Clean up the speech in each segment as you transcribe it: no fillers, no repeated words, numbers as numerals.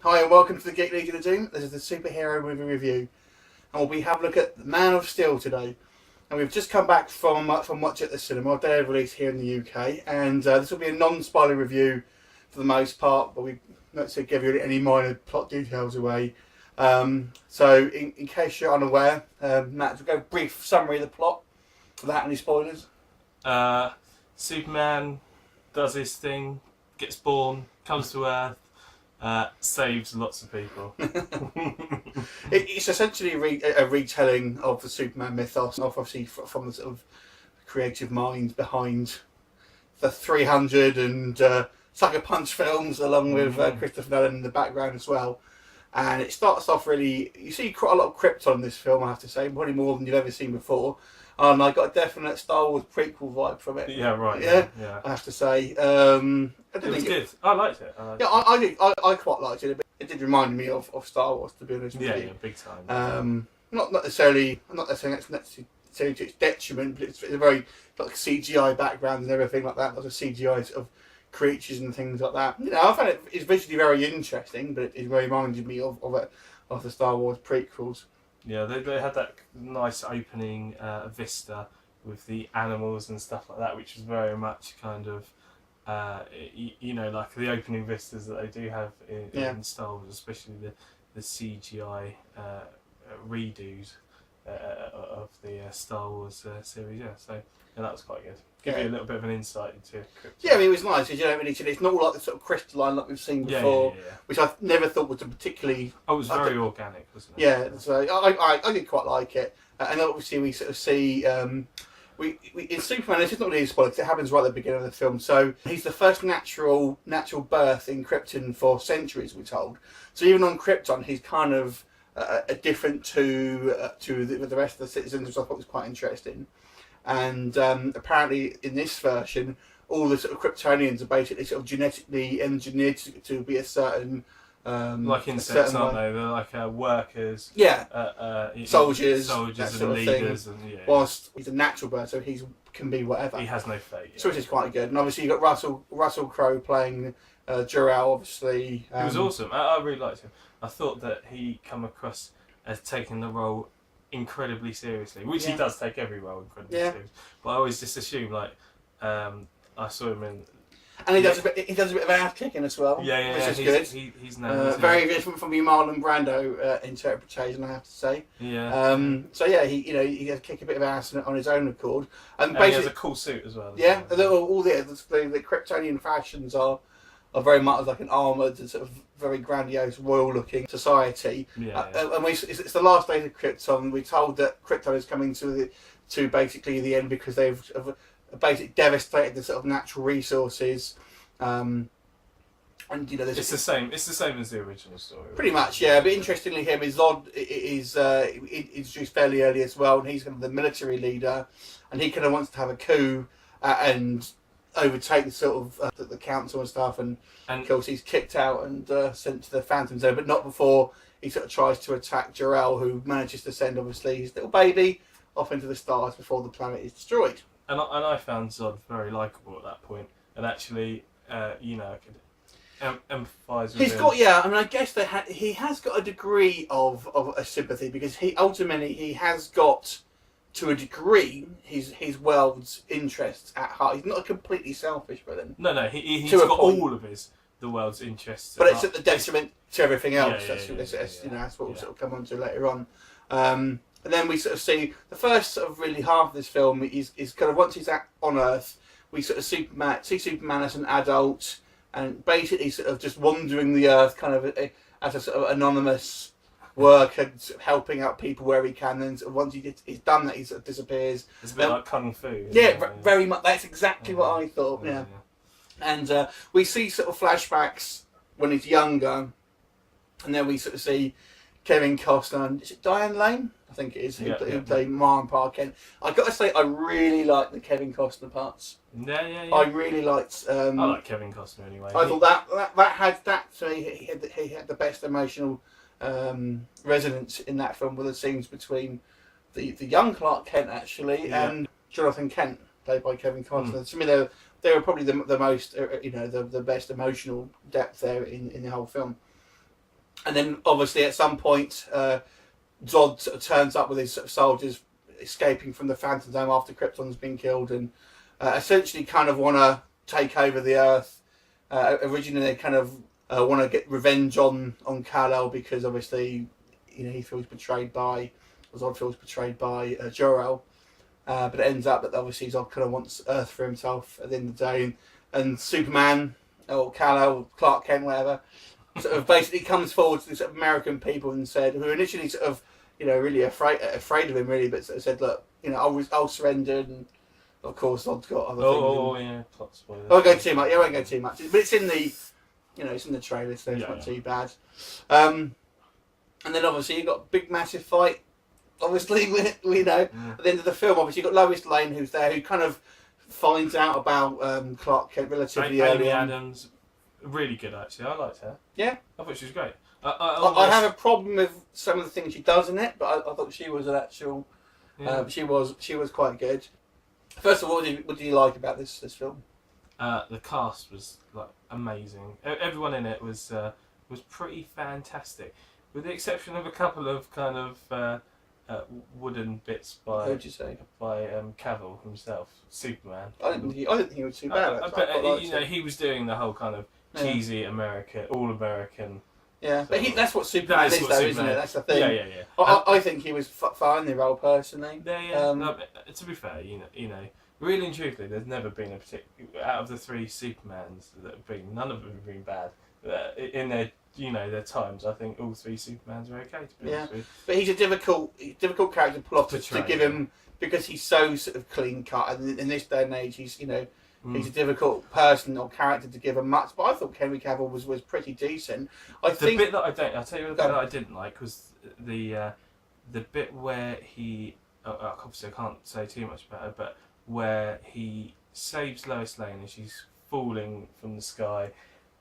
Hi and welcome to the Geek Legion of Doom. This is the superhero movie review, and we have a look at Man of Steel today. And we've just come back from watch at the cinema, day of release here in the UK, and this will be a non-spoiler review for the most part, but we not to give you any minor plot details away. So in case you're unaware, Matt, we'll go brief summary of the plot without any spoilers. Superman does his thing, gets born, comes to Earth, saves lots of people. It's essentially a retelling of the Superman mythos, obviously from the sort of creative mind behind the 300 and Sucker Punch films, along with Christopher Nolan in the background as well. And it starts off really, you see quite a lot of Krypton in this film, I have to say, probably more than you've ever seen before. And I got a definite Star Wars prequel vibe from it. Yeah, right. Yeah. I have to say. It was good. I liked it. I quite liked it. It did remind me of Star Wars, to be honest with you. Yeah, big time. Not necessarily that's necessarily to its detriment, but it's a very like CGI background and everything like that. Lots of CGI sort of creatures and things like that. You know, I found it's visually very interesting, but it reminded me of the Star Wars prequels. Yeah, they had that nice opening vista with the animals and stuff like that, which was very much kind of, like the opening vistas that they do have in Star Wars, especially the CGI redos of the Star Wars series. Yeah, so that was quite good. Give you a little bit of an insight into Krypton. Yeah, I mean, it was nice because you don't really see it's not all like the sort of crystalline like we've seen before, which I never thought was a particularly. Oh, it was very organic, wasn't it? Yeah, so I did quite like it, and obviously we sort of see we in Superman. It's just not really a spoiler because it happens right at the beginning of the film. So he's the first natural birth in Krypton for centuries, we're told. So even on Krypton, he's kind of different to the rest of the citizens, which I thought was quite interesting. And apparently in this version, all the sort of Kryptonians are basically sort of genetically engineered to be a certain... like insects, aren't they? They're like workers. Yeah. Soldiers and leaders. Whilst he's a natural birth, so he can be whatever. He has no fate. Yeah. So which is quite good. And obviously you've got Russell Crowe playing Jor-El, obviously. He was awesome. I really liked him. I thought that he come across as taking the role incredibly seriously, which he does take every role incredibly seriously. But I always just assume I saw him in, and he does a bit of ass kicking as well. Which is good. He's very different from the Marlon Brando interpretation, I have to say. Yeah. So yeah, he has to kick a bit of ass on his own accord, and basically he has a cool suit as well. Yeah, all the Kryptonian fashions are very much like an armoured, sort of very grandiose, royal-looking society. And it's the last days of Krypton. We're told that Krypton is coming to basically the end because they've basically devastated the sort of natural resources. And it's the same. It's the same as the original story. Pretty much, yeah. But interestingly, here Zod is introduced fairly early as well, and he's kind of the military leader, and he kind of wants to have a coup and overtake the sort of the council and stuff, and of course he's kicked out and sent to the Phantom Zone, but not before he sort of tries to attack Jor-El, who manages to send obviously his little baby off into the stars before the planet is destroyed. And I found Zod very likeable at that point, and actually, I could empathise with him. I guess he has got a degree of a sympathy because he has got, to a degree, his world's interests at heart. He's not a completely selfish villain. No, he's got all of the world's interests. But it's at the detriment to everything else. That's what we'll sort of come on to later on. And then we sort of see the first sort of really half of this film is kind of once he's on Earth, we sort of see Superman as an adult and basically sort of just wandering the Earth, kind of as a sort of anonymous worker, helping out people where he can. And sort of once he's done that, he sort of disappears. It's a bit like Kung Fu. Very much. That's exactly what I thought. Yeah. And we see sort of flashbacks when he's younger, and then we sort of see Kevin Costner and is it Diane Lane? I think it is, who played Ma and Pa Kent. I've got to say, I really like the Kevin Costner parts. Yeah. I really liked... I like Kevin Costner anyway. I thought that had to me, he had the best emotional resonance in that film with the scenes between the young Clark Kent, actually, and Jonathan Kent, played by Kevin Costner. To me, they were probably the most, the best emotional depth there in the whole film. And then obviously at some point, Zod sort of turns up with his sort of soldiers escaping from the Phantom Dome after Krypton's been killed, and essentially kind of want to take over the Earth. Originally, they kind of want to get revenge on Kal-El because obviously, he feels betrayed by, Zod feels betrayed by Jor-El. But it ends up that obviously Zod kind of wants Earth for himself at the end of the day, and Superman or Kal-El, Clark Kent, whatever, sort of basically comes forward to the sort of American people and said, who initially sort of, really afraid of him, really, but sort of said, look, I'll surrender, and of course Zod's got other things. Oh, yeah, plot spoilers. I won't go too much. Yeah, I won't go too much, but it's in the, it's in the trailer, so it's not too bad. And then obviously you got a big massive fight. Obviously, we know at the end of the film. Obviously, you've got Lois Lane who's there, who kind of finds out about Clark Kent relatively early Amy on. Adams, really good actually. I liked her. Yeah, I thought she was great. I have a problem with some of the things she does in it, but I thought she was an actual. She was quite good. First of all, what did you like about this film? The cast was like amazing. Everyone in it was pretty fantastic, with the exception of a couple of kind of wooden bits by Cavill himself, Superman. I didn't think he was too bad. But he was doing the whole kind of cheesy American, all American. Yeah, but that's what Superman is, though, isn't it? That's the thing. Yeah. I think he was fine in the role personally. Yeah. To be fair, really and truthfully, there's never been a particular out of the three Supermans that have been. None of them have been bad. In their times, I think all three Supermans are okay. To be honest with you. But he's a difficult character to pull off to give him, because he's so sort of clean cut, and in this day and age, he's he's a difficult person or character to give him much. But I thought Henry Cavill was pretty decent. I'll tell you the bit that I didn't like was the bit where he obviously I can't say too much about it, but where he saves Lois Lane and she's falling from the sky.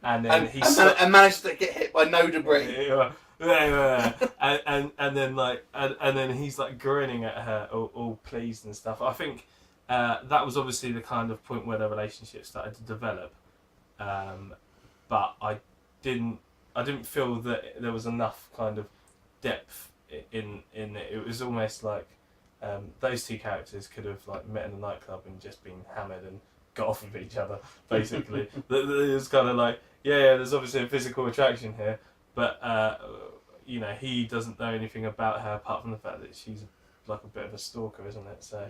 And then and managed to get hit by no debris. and then he's like grinning at her, all pleased and stuff. I think that was obviously the kind of point where their relationship started to develop. But I didn't feel that there was enough kind of depth in it. It was almost like those two characters could have like met in a nightclub and just been hammered and got off of each other, basically. It was kind of like, there's obviously a physical attraction here, but he doesn't know anything about her apart from the fact that she's like a bit of a stalker, isn't it? So I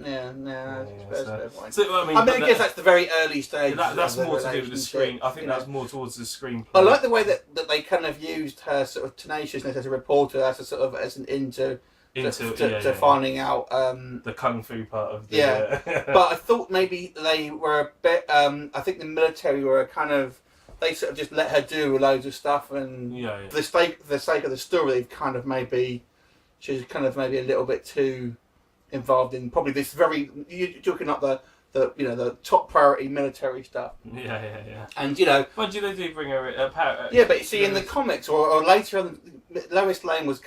guess that's the very early stage. That's more to do with the screen. I think that's more towards the screenplay. I like the way that they kind of used her sort of tenaciousness as a reporter as an into finding out the kung fu part of the but I thought maybe they were a bit I think the military were kind of, they sort of just let her do loads of stuff, and for the sake of the story, they've kind of she's kind of maybe a little bit too involved in probably this very, you're talking up the top priority military stuff. And well, do they do bring her but you see in the comics or later on, Lois Lane was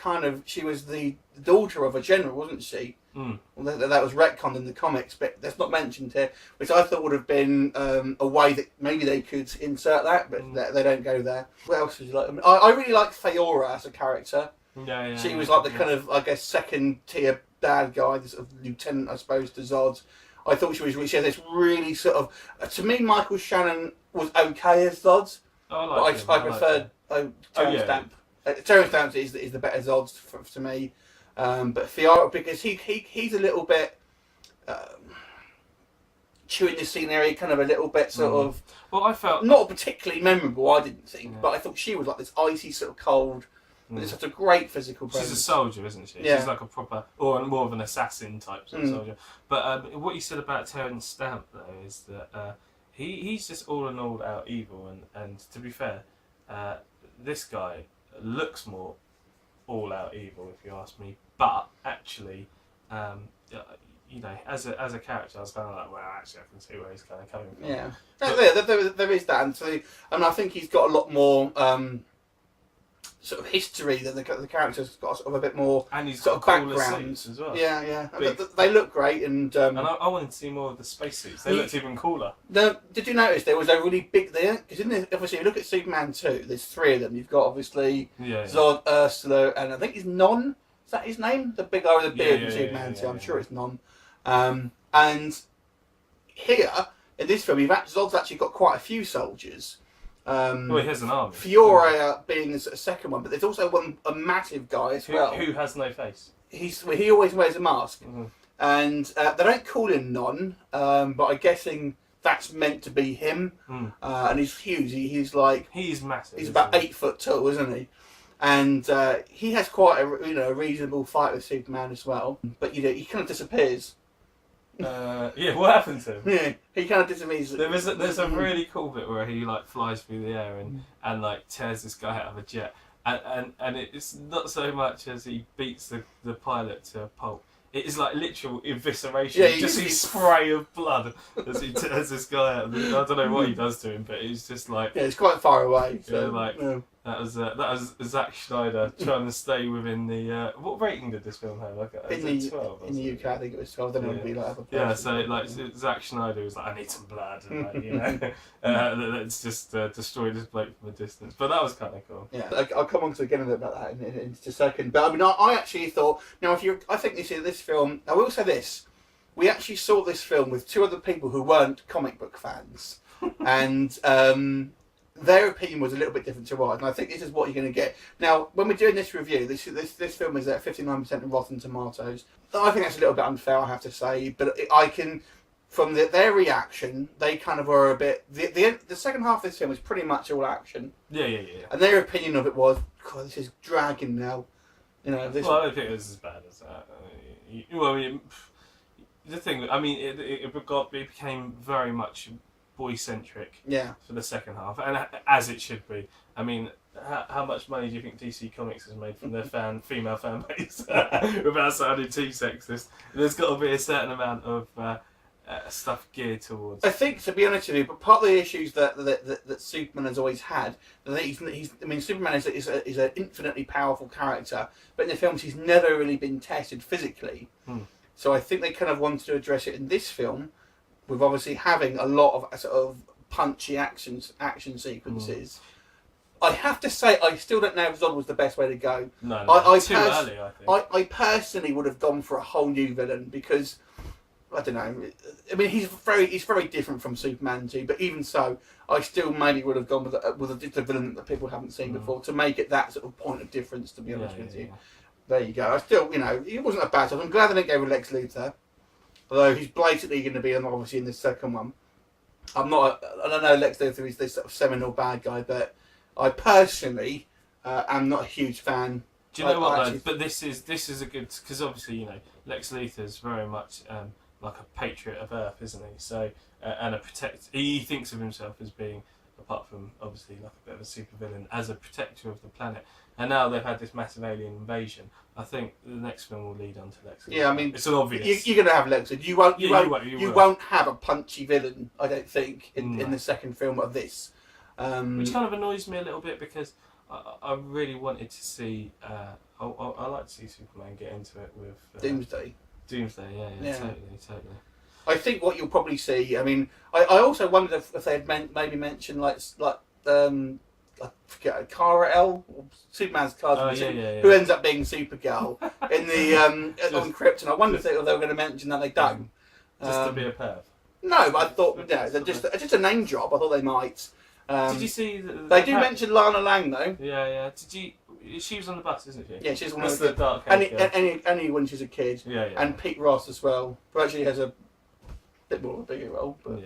she was the daughter of a general, wasn't she? Well, that was retconned in the comics, but that's not mentioned here, which I thought would have been a way that maybe they could insert that, but they don't go there. What else did you like? I really liked Feora as a character. She was like the kind of, I guess, second tier bad guy, the sort of lieutenant, I suppose, to Zod. I thought she had this really sort of, to me, Michael Shannon was okay as Zod, I preferred Terrence Stamp. Terrence Stamp is the better Zod to me. But Feora, because he's a little bit chewing the scenery, kind of a little bit sort of. Well, I felt not particularly memorable, I didn't think, but I thought she was like this icy sort of cold. With such a great physical presence. She's a soldier, isn't she? Yeah. She's like a proper, or more of an assassin type sort of soldier. But what you said about Terrence Stamp, though, is that he's just all in all out evil, and to be fair, this guy looks more all out evil, if you ask me. But actually, as a character, I was kind of like, well, actually, I can see where he's kind of coming from. Yeah, there is that, and so I think he's got a lot more. sort of history that the character's got sort of a bit more And he's sort got of cooler background suits as well. Yeah, yeah. Big. They look great, and I wanted to see more of the spacesuits. They looked even cooler. Did you notice there was a really big there? Because obviously, you look at Superman 2. There's 3 of them. You've got obviously Zod, Ursula, and I think it's Non. Is that his name? The big guy with the beard in Superman 2. I'm sure it's Non. And here in this film, Zod's actually got quite a few soldiers. Well, he has an army. Fiore being the second one, but there's also a massive guy as well. Who has no face? He always wears a mask, and they don't call him Non, but I'm guessing that's meant to be him. And he's huge. He's massive. He's about 8 foot tall, isn't he? And he has quite a reasonable fight with Superman as well. But he kind of disappears. What happened to him? Yeah, he kind of disappears. There's a really cool bit where he flies through the air and tears this guy out of a jet, and it's not so much as he beats the pilot to a pulp. It is literal evisceration. Yeah, you just see spray of blood as he tears this guy out. I don't know what he does to him, but he's just it's quite far away. So, that was Zack Snyder trying to stay within the what rating did this film have? In the UK, I think it was 12. Then it would be other person. So Zack Snyder was I need some blood, and let's just destroy this bloke from a distance. But that was kind of cool. Yeah, I'll come on to again about that in just a second. But I mean, I actually thought I think this film. I will say this: we actually saw this film with 2 other people who weren't comic book fans, and their opinion was a little bit different to ours, and I think this is what you're going to get. Now, when we're doing this review, this film is at 59% of Rotten Tomatoes. I think that's a little bit unfair, I have to say, but I can, from their reaction, they kind of were a bit... The second half of this film is pretty much all action. Yeah. And their opinion of it was, God, this is dragging now. I don't think it was as bad as that. The thing, it became very much boy-centric for the second half, and as it should be. I mean, how much money do you think DC Comics has made from their female fan base? Without sounding too sexist, there's got to be a certain amount of stuff geared towards. I think, to be honest with you, but part of the issues that Superman has always had, Superman is an infinitely powerful character, but in the films he's never really been tested physically. So I think they kind of wanted to address it in this film, with obviously having a lot of sort of punchy action sequences. I have to say, I still don't know if Zod was the best way to go. No, too early, I think. I personally would have gone for a whole new villain because, I don't know. I mean, he's very different from Superman 2, but even so, I still maybe would have gone with a villain that people haven't seen before to make it that sort of point of difference. To be honest with you, there you go. I still, he wasn't a bad stuff. I'm glad they didn't go with Lex Luthor. Although he's blatantly going to be obviously in the second one. I don't know Lex Luthor is this sort of seminal bad guy, but I personally am not a huge fan. Do you know what though? But this is a good, because obviously Lex Luthor's very much like a patriot of Earth, isn't he? So and a protect. He thinks of himself as being, apart from obviously like a bit of a supervillain, as a protector of the planet. And now they've had this massive alien invasion. I think the next film will lead on to Lex Luthor. Yeah, I mean, it's an obvious. You're going to have Lex Luthor. You won't have a punchy villain, I don't think, in the second film of this. Which kind of annoys me a little bit because I really wanted to see. I like to see Superman get into it with Doomsday. Yeah. Totally. I think what you'll probably see. I mean, I also wondered if they had maybe mentioned I forget, Kal-El, Superman's cousin, who ends up being Supergirl in the on Krypton. I wonder if they were going to mention that. They don't. Just to be a perv. No, but I thought they're just a name drop. I thought they might. Did you see? They do mention Lana Lang though. Yeah. Did you? She was on the bus, isn't she? Yeah, she's one of the dark. Only when she's a kid. Yeah. And Pete Ross as well, who actually has a bit more of a bigger role. But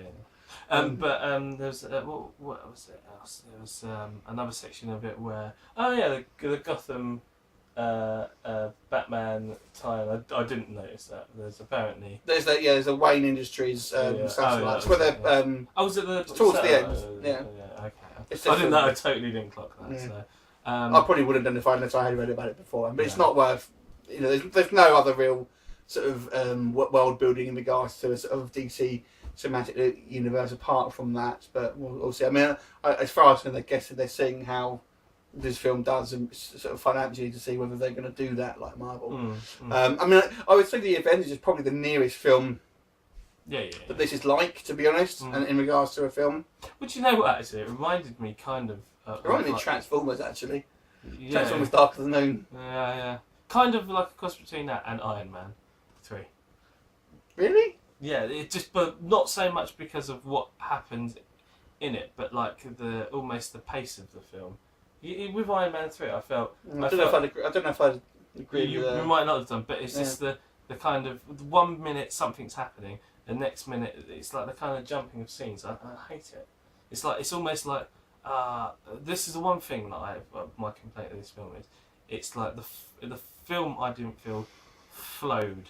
there's what was it else? There was another section of it where the Gotham Batman tie. I didn't notice that. There's a Wayne Industries satellites where they're was it the towards the end? Yeah. Okay. I totally didn't clock that. Yeah. So I probably wouldn't identify unless I had read about it before. But it's not worth. There's no other real sort of world building in regards to a sort of DC cinematic universe apart from that. But we'll see. I mean, as far as I guess they're seeing how this film does, and sort of financially to see whether they're going to do that like Marvel. Mm. I mean, I would say the Avengers is probably the nearest film Yeah. that this is like, to be honest, and in regards to a film. But you know what? Actually, it reminded me kind of. It reminded me of Transformers, actually. Yeah. Transformers: Dark of the Moon. Yeah. Kind of like a cross between that and Iron Man 3. Really? Yeah, it just, but not so much because of what happened in it, but like almost the pace of the film. With Iron Man 3, I felt. I don't know if I'd agree. You might not have done, but it's just the kind of 1 minute something's happening, the next minute it's like the kind of jumping of scenes. I hate it. It's almost like this is the one thing that my complaint of this film is. It's like the film I didn't feel flowed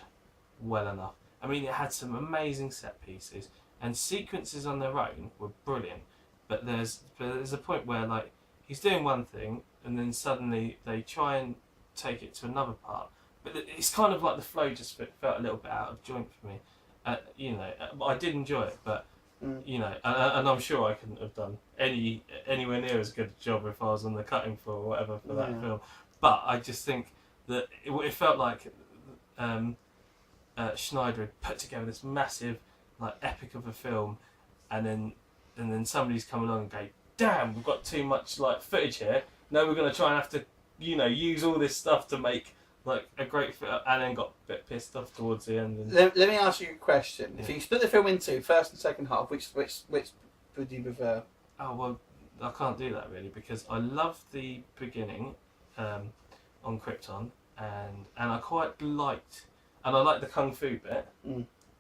well enough. I mean, it had some amazing set pieces and sequences on their own were brilliant, but there's a point where like he's doing one thing and then suddenly they try and take it to another part, but it's kind of like the flow just felt a little bit out of joint for me. I did enjoy it, but and I'm sure I couldn't have done anywhere near as good a job if I was on the cutting floor or whatever for that film. But I just think that it felt like Schneider had put together this massive like epic of a film, and then somebody's come along and go, damn, we've got too much like footage here. No, we're going to try and have to use all this stuff to make like a great film, and then got a bit pissed off towards the end. Let me ask you a question. If you split the film into first and second half, which would you prefer? Oh well, I can't do that really because I love the beginning on Krypton, and I quite liked, and I like the kung fu bit.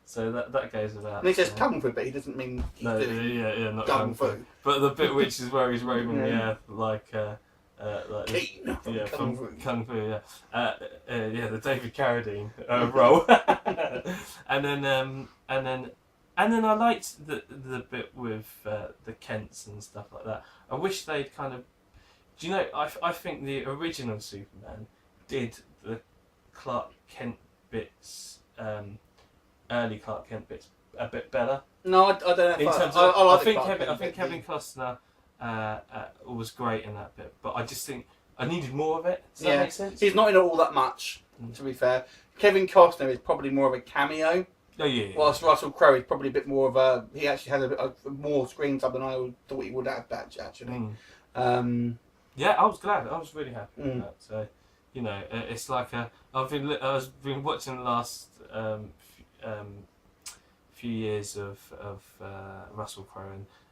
So that goes about. And he says kung fu, but he doesn't mean he's doing not kung fu. But the bit which is where he's roaming the earth like Kung Fu. Kung Fu, the David Carradine role, and then I liked the bit with the Kents and stuff like that. I wish they'd kind of, do you know? I think the original Superman did the Clark Kent bits, early Clark Kent bits a bit better. No, I don't know. I think Kevin Costner was great in that bit, but I just think I needed more of it. Does that make sense? He's not in it all that much, to be fair. Kevin Costner is probably more of a cameo. Oh yeah. Whilst Russell Crowe is probably a bit more of a. He actually has a bit more screen time than I thought he would have. Actually. Yeah, I was glad. I was really happy with that. So, it's like I've been watching the last few years of Russell Crowe,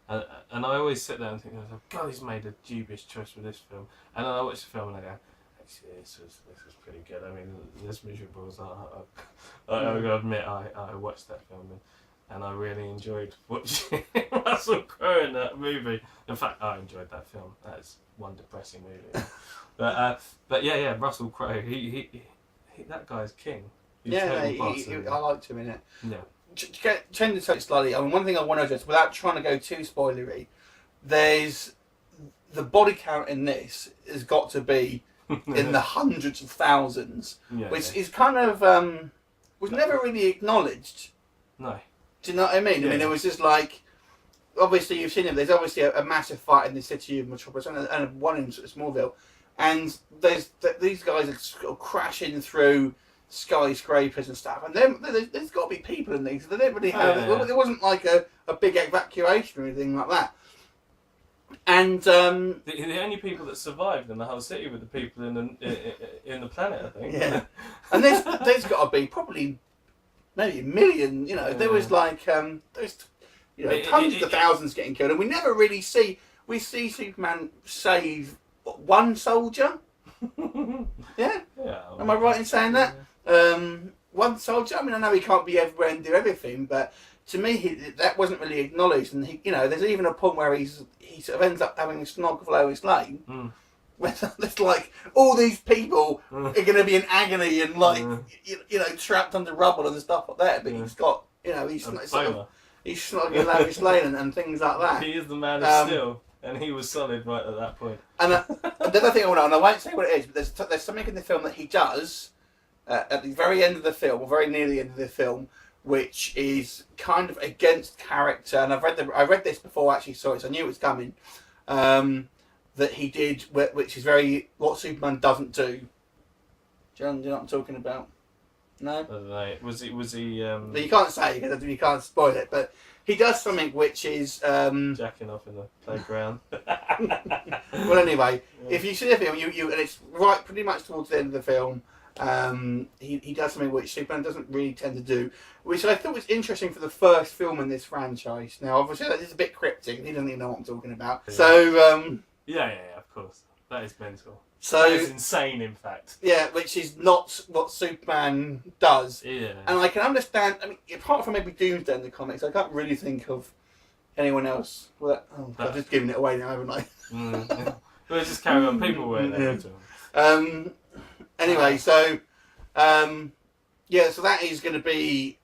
and I always sit there and think, God, he's made a dubious choice with this film. And then I watch the film and I go, actually, this was pretty good. I mean, as miserable as I admit, I watched that film and I really enjoyed watching Russell Crowe in that movie. In fact, I enjoyed that film. That's one depressing movie. but yeah, Russell Crowe, he that guy's king. I liked him in it. Yeah. Change the subject slightly. I mean, one thing I want to address, without trying to go too spoilery, there's the body count in this has got to be in the hundreds of thousands, which is kind of was never really acknowledged. No. Do you know what I mean? I mean, it was just like, obviously you've seen it. There's obviously a massive fight in the city of Metropolis and one in Smallville, and these guys are sort of crashing through skyscrapers and stuff, and there's got to be people in these. They don't really have. There wasn't like a big evacuation or anything like that. And the only people that survived in the whole city were the people in the planet, I think. Yeah, and there's got to be probably maybe a million. There was like there's tons of thousands getting killed, and we never really see. We see Superman save one soldier. Yeah. Am I right in saying that? One soldier. I mean, I know he can't be everywhere and do everything, but to me, that wasn't really acknowledged. And there's even a point where he sort of ends up having a snog of Lois Lane, where there's like all these people are going to be in agony and like trapped under rubble and stuff like that. But he's got he's snogging Lois Lane and things like that. He is the man of steel. And he was solid right at that point. And the other thing I want to, and I won't say what it is, but there's something in the film that he does at the very end of the film, or very near the end of the film, which is kind of against character. And I read this before I actually saw it, so I knew it was coming. that he did, which is very what Superman doesn't do. Do you know what I'm talking about? No? I don't know. Was he But you can't say, because you can't spoil it, but he does something which is... jacking off in the playground? Well, anyway, if you see the film, and it's right pretty much towards the end of the film, he does something which Superman doesn't really tend to do, which I thought was interesting for the first film in this franchise. Now, obviously, that is a bit cryptic, and he doesn't even know what I'm talking about. Yeah. So... Yeah, of course. That is mental. So, that is insane, in fact. Yeah, which is not what Superman does. Yeah. And I can understand, I mean, apart from maybe Doomsday in the comics, I can't really think of anyone else. Well, I've just given it away now, haven't I? Yeah. We'll just carry on. People weren't there. Anyway, so, so that is going to be,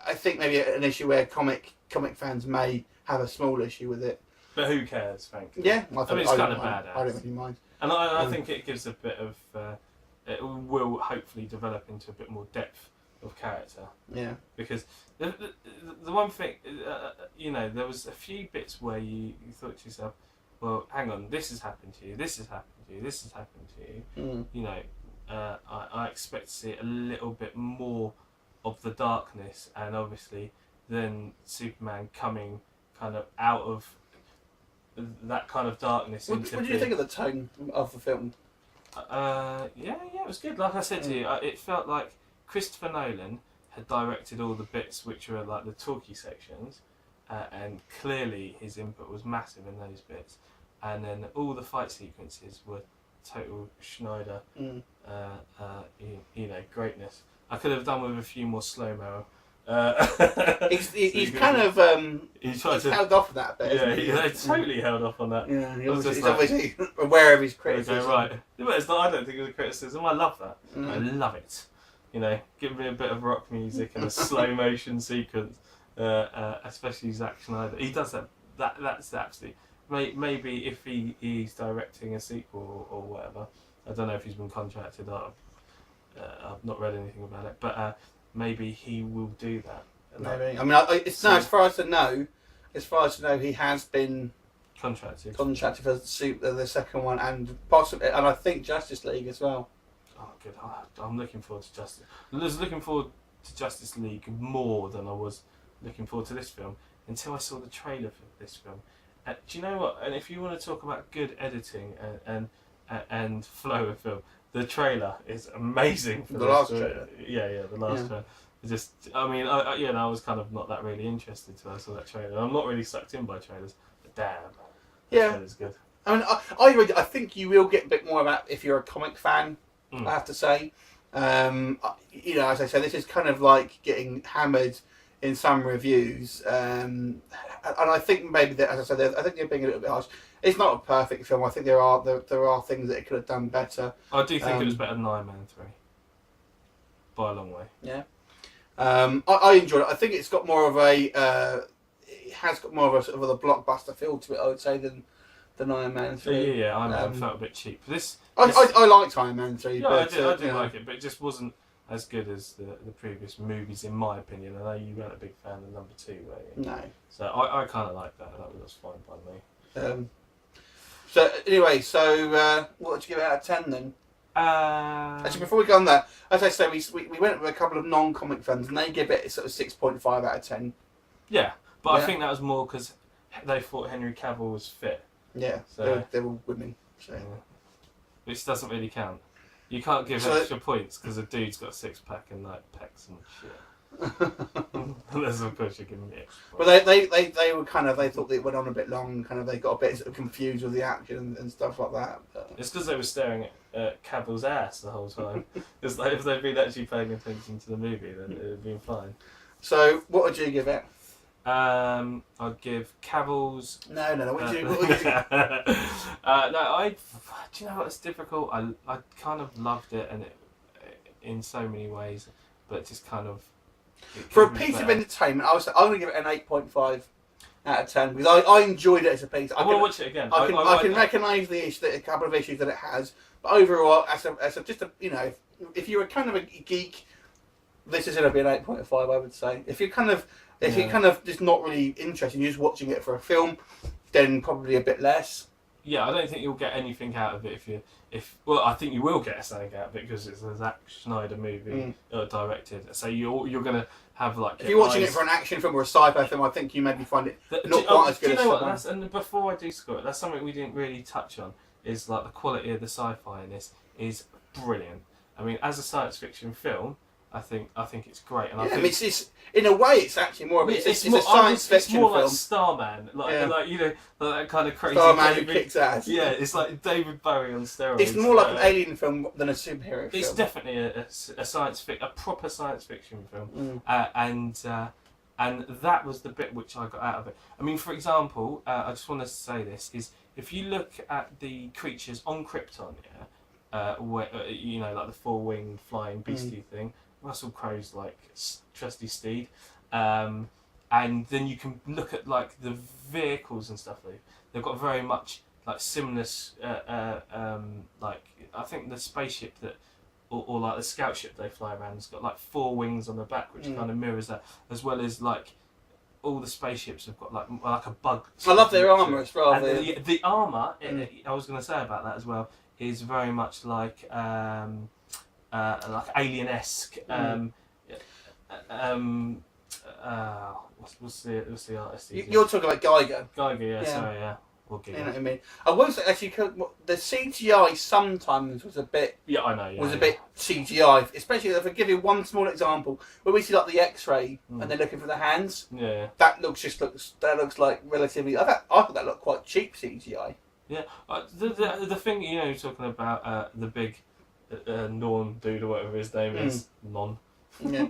I think, maybe an issue where comic fans may have a small issue with it. But who cares, frankly? Yeah, I mean, it's kind of badass. I don't really mind. And I think it gives a bit of... it will hopefully develop into a bit more depth of character. Yeah. Because the one thing... there was a few bits where you thought to yourself, well, hang on, this has happened to you, this has happened to you, this has happened to you. I expect to see a little bit more of the darkness, and obviously then Superman coming kind of out of that kind of darkness. What do you think of the tone of the film? It was good. Like I said to you, it felt like Christopher Nolan had directed all the bits which were like the talky sections, and clearly his input was massive in those bits. And then all the fight sequences were total Schneider, greatness. I could have done with a few more slow-mo. He's kind of he's held off that bit. Yeah, he totally held off on that. Yeah, he's obviously aware of his criticism. Right, but it's not. I don't think it was a criticism. I love that. I love it. Give me a bit of rock music and a slow motion sequence, especially Zack Snyder. He does that. That's absolutely. Maybe if he's directing a sequel or whatever. I don't know if he's been contracted. I've not read anything about it, but. Maybe he will do that. Maybe. I mean, as far as I know, he has been contracted for the second one, and possibly, and I think Justice League as well. Oh, good. I'm looking forward to Justice. I was looking forward to Justice League more than I was looking forward to this film until I saw the trailer for this film. Do you know what? And if you want to talk about good editing and flow of film. The trailer is amazing for the last trailer. Yeah, the last trailer. I was kind of not that really interested till I saw that trailer. I'm not really sucked in by trailers, but damn, that trailer's good. I mean, I think you will get a bit more of that if you're a comic fan. I have to say, as I say, this is kind of like getting hammered in some reviews, and I think maybe that, as I said, I think they're being a little bit harsh. It's not a perfect film. I think there are things that it could have done better. I do think it was better than Iron Man 3 by a long way. Yeah, I enjoyed it. I think it's got more of a it has got more of a sort of a blockbuster feel to it, I would say, than Iron Man 3. Yeah, Iron Man felt a bit cheap. I liked Iron Man 3. Yeah, but, I did like it, but it just wasn't as good as the previous movies, in my opinion. I know you weren't a big fan of number 2, were you? No. So I kind of like that. That was fine by me. So anyway, what would you give it out of 10 then? Actually, before we go on that, as I say, we went with a couple of non-comic fans, and they give it sort of 6.5 out of 10. Yeah, but I think that was more because they thought Henry Cavill was fit. Yeah, so they're all women. So. Yeah. Which doesn't really count. You can't give extra points because a dude's got a six-pack and like pecs and shit. That's of course you're giving me extra points. Well, they were kind of, they thought it went on a bit long, kind of they got a bit sort of confused with the action and stuff like that. But. It's because they were staring at Cavill's ass the whole time. It's like if they'd been actually paying attention to the movie, then it would have been fine. So, what would you give it? I'd give Cavill's. No. What would you give? Do you know what? It's difficult. I kind of loved it, and it in so many ways, but just kind of. For a piece of entertainment, I'm going to give it an 8.5 out of 10 because I enjoyed it as a piece. I want to watch it again. I can recognise a couple of issues that it has, but overall, if you're a kind of a geek, this is going to be an 8.5. I would say. If you're kind of just not really interested, you're just watching it for a film, then probably a bit less. yeah, I don't think you'll get anything out of it well, I think you will get something out of it because it's a Zack Snyder movie directed. So you're gonna have like. If you're watching it for an action film or a sci-fi film, I think you maybe find it not quite as good. Do you know what? And before I do score it, that's something we didn't really touch on. Is like the quality of the sci-fi in this is brilliant. I mean, as a science fiction film, I think it's great. And I think it's in a way, it's actually more of it's a science fiction It's more film. like Starman, like you know, like that kind of crazy. Starman who kicks ass. Yeah, it's like David Bowie on steroids. It's more like an alien film than a superhero film. It's definitely a proper science fiction film, and that was the bit which I got out of it. I mean, for example, I just want to say this is if you look at the creatures on Krypton, where, you know, like the four-winged flying beastie thing. Russell Crowe's like trusty steed, and then you can look at like the vehicles and stuff. They've got very much like similar, like I think the spaceship that, or like the scout ship they fly around has got like four wings on the back, which kind of mirrors that, as well as like all the spaceships have got like a bug. I love their armour as well. And the armour, I was going to say about that as well, is very much like alien-esque. What's the artist? You're talking about Geiger. Geiger, yeah. Sorry, yeah. You know what I mean? I was actually the CGI sometimes was a bit. Yeah, I know. Yeah, was a bit CGI, especially if I give you one small example where we see like the X-ray and they're looking for the hands. Yeah. That looks like relatively. I thought that looked quite cheap CGI. Yeah. The thing, you know, you're talking about the big Norn dude or whatever his name is, Non. Yeah.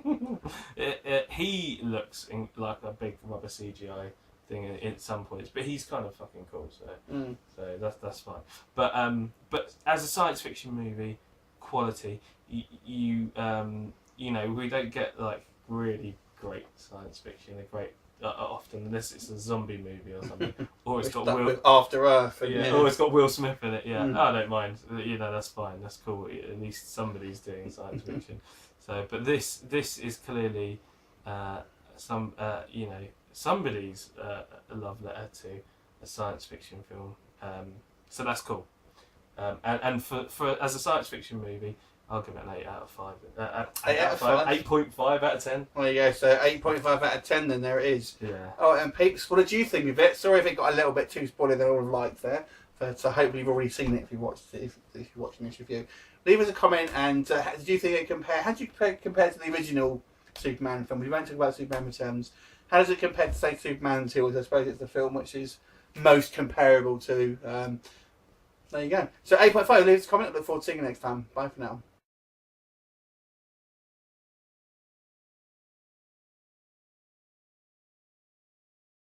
He looks like a big rubber CGI thing at some points, but he's kind of fucking cool, so that's fine. But as a science fiction movie, quality, you know, we don't get like really great science fiction, often, unless it's a zombie movie or something, or it's got After Earth, or it's got Will Smith in it. Yeah, I don't mind. You know, that's fine. That's cool. At least somebody's doing science fiction. So, but this is clearly you know, somebody's love letter to a science fiction film. So that's cool. And for as a science fiction movie, I'll give it an 8 out of 5. 8 out of 5. 8.5 out of 10. There you go. So 8.5 out of 10. Then there it is. Yeah. Oh, and peeps, what did you think of it? Sorry if it got a little bit too spoiler than I would have liked there. So hopefully you've already seen it if you watched it. If you're watching this review, leave us a comment. And did you think it compare? How do you compare to the original Superman film? We won't talk about Superman Returns. How does it compare to, say, Superman 2? I suppose it's the film which is most comparable to. There you go. So 8.5. Leave us a comment. I look forward to seeing you next time. Bye for now.